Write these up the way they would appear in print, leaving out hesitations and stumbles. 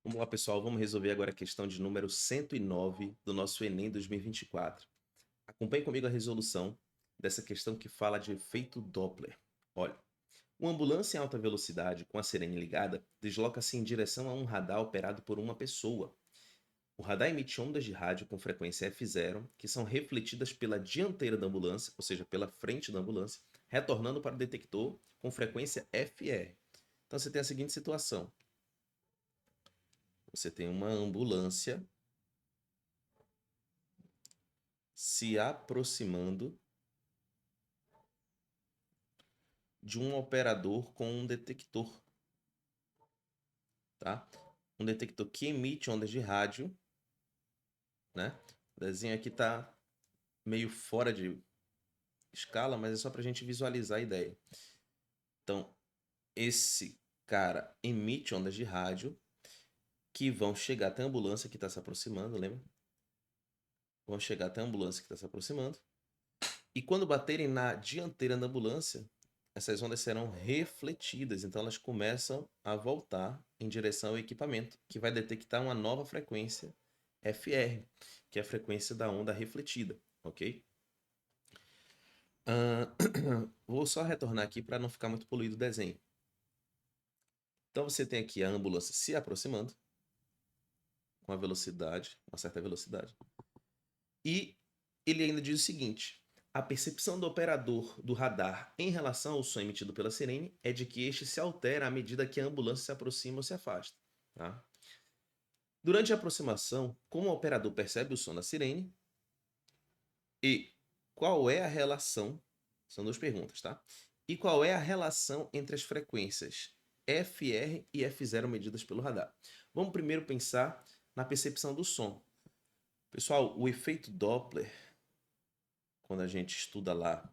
Vamos lá, pessoal. Vamos resolver agora a questão de número 109 do nosso Enem 2024. Acompanhe comigo a resolução dessa questão que fala de efeito Doppler. Olha, uma ambulância em alta velocidade com a sirene ligada desloca-se em direção a um radar operado por uma pessoa. O radar emite ondas de rádio com frequência F0, que são refletidas pela dianteira da ambulância, ou seja, pela frente da ambulância, retornando para o detector com frequência FR. Então você tem a seguinte situação: você tem uma ambulância se aproximando de um operador com um detector, tá? Um detector que emite ondas de rádio, né? O desenho aqui tá meio fora de escala, mas é só para a gente visualizar a ideia. Então, esse cara emite ondas de rádio que vão chegar até a ambulância que está se aproximando, lembra? Vão chegar até a ambulância que está se aproximando. E quando baterem na dianteira da ambulância, essas ondas serão refletidas, então elas começam a voltar em direção ao equipamento, que vai detectar uma nova frequência FR, que é a frequência da onda refletida, ok? Vou só retornar aqui para não ficar muito poluído o desenho. Então você tem aqui a ambulância se aproximando com uma certa velocidade, e ele ainda diz o seguinte: a percepção do operador do radar em relação ao som emitido pela sirene é de que este se altera à medida que a ambulância se aproxima ou se afasta. Tá? Durante a aproximação, como o operador percebe o som da sirene e qual é a relação? São duas perguntas, tá? E qual é a relação entre as frequências FR e F0 medidas pelo radar? Vamos primeiro pensar na percepção do som. Pessoal, o efeito Doppler, quando a gente estuda lá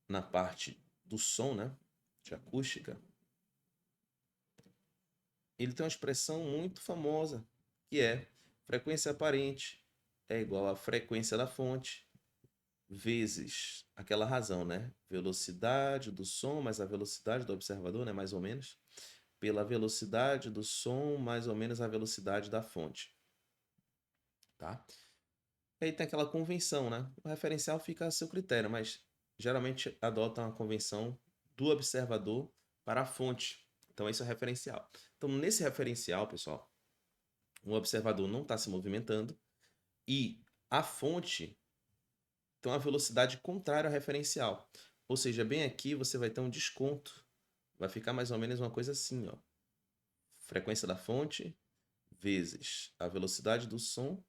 na parte do som, né, de acústica, ele tem uma expressão muito famosa, que é frequência aparente é igual à frequência da fonte vezes aquela razão, né? Velocidade do som mais a velocidade do observador, né, mais ou menos, pela velocidade do som mais ou menos a velocidade da fonte, tá? E aí tem aquela convenção, né? O referencial fica a seu critério, mas geralmente adota uma convenção do observador para a fonte. Então, esse é o referencial. Então, nesse referencial, pessoal, o observador não está se movimentando e a fonte tem uma velocidade contrária ao referencial. Ou seja, bem aqui você vai ter um desconto. Vai ficar mais ou menos uma coisa assim, ó. Frequência da fonte vezes a velocidade do som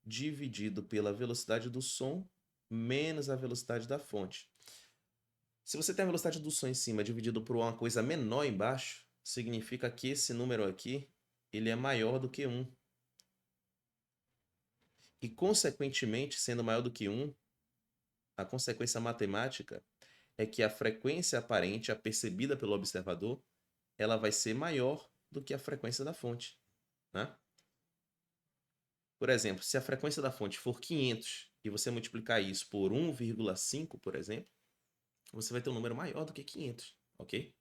dividido pela velocidade do som menos a velocidade da fonte. Se você tem a velocidade do som em cima dividido por uma coisa menor embaixo, significa que esse número aqui ele é maior do que 1. E, consequentemente, sendo maior do que 1, a consequência matemática é que a frequência aparente, a percebida pelo observador, ela vai ser maior do que a frequência da fonte, né? Por exemplo, se a frequência da fonte for 500 e você multiplicar isso por 1,5, por exemplo, você vai ter um número maior do que 500, ok?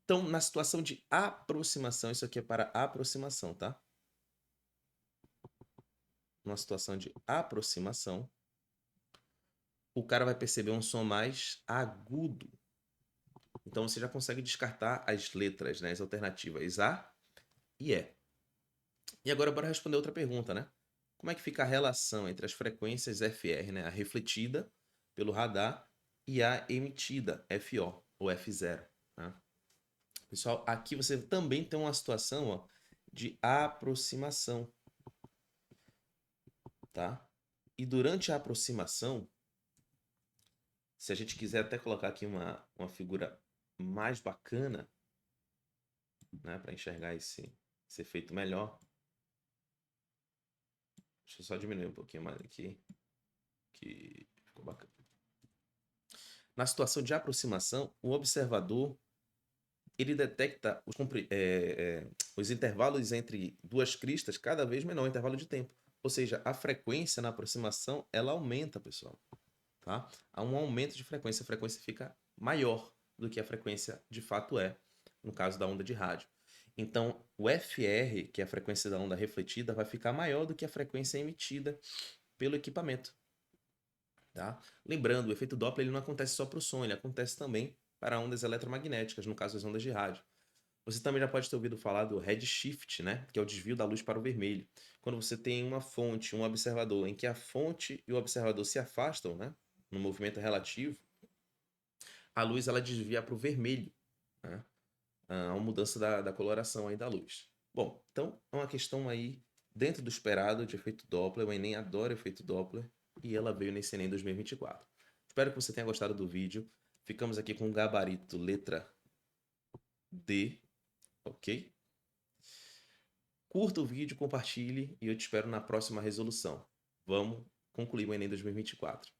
Então, na situação de aproximação, isso aqui é para aproximação, tá? Numa situação de aproximação, o cara vai perceber um som mais agudo. Então, você já consegue descartar as letras, né? As alternativas A e E. E agora, bora responder outra pergunta, né? Como é que fica a relação entre as frequências FR, né? A refletida pelo radar e a emitida, FO ou F0, né? Pessoal, aqui você também tem uma situação, ó, de aproximação, tá? E durante a aproximação, se a gente quiser até colocar aqui uma figura mais bacana, né, para enxergar esse efeito melhor. Deixa eu só diminuir um pouquinho mais aqui, que ficou bacana. Na situação de aproximação, o observador ele detecta os intervalos entre duas cristas cada vez menor, intervalo de tempo. Ou seja, a frequência na aproximação ela aumenta, pessoal. Tá? Há um aumento de frequência, a frequência fica maior do que a frequência de fato é no caso da onda de rádio. Então, o FR, que é a frequência da onda refletida, vai ficar maior do que a frequência emitida pelo equipamento, tá? Lembrando, o efeito Doppler ele não acontece só para o som, ele acontece também para ondas eletromagnéticas, no caso as ondas de rádio. Você também já pode ter ouvido falar do redshift, né? Que é o desvio da luz para o vermelho. Quando você tem uma fonte, um observador, em que a fonte e o observador se afastam, né? No movimento relativo, a luz ela desvia para o vermelho, né? A mudança da coloração aí da luz. Bom, então é uma questão aí dentro do esperado de efeito Doppler. O Enem adora efeito Doppler e ela veio nesse Enem 2024. Espero que você tenha gostado do vídeo. Ficamos aqui com o gabarito letra D, ok? Curta o vídeo, compartilhe e eu te espero na próxima resolução. Vamos concluir o Enem 2024.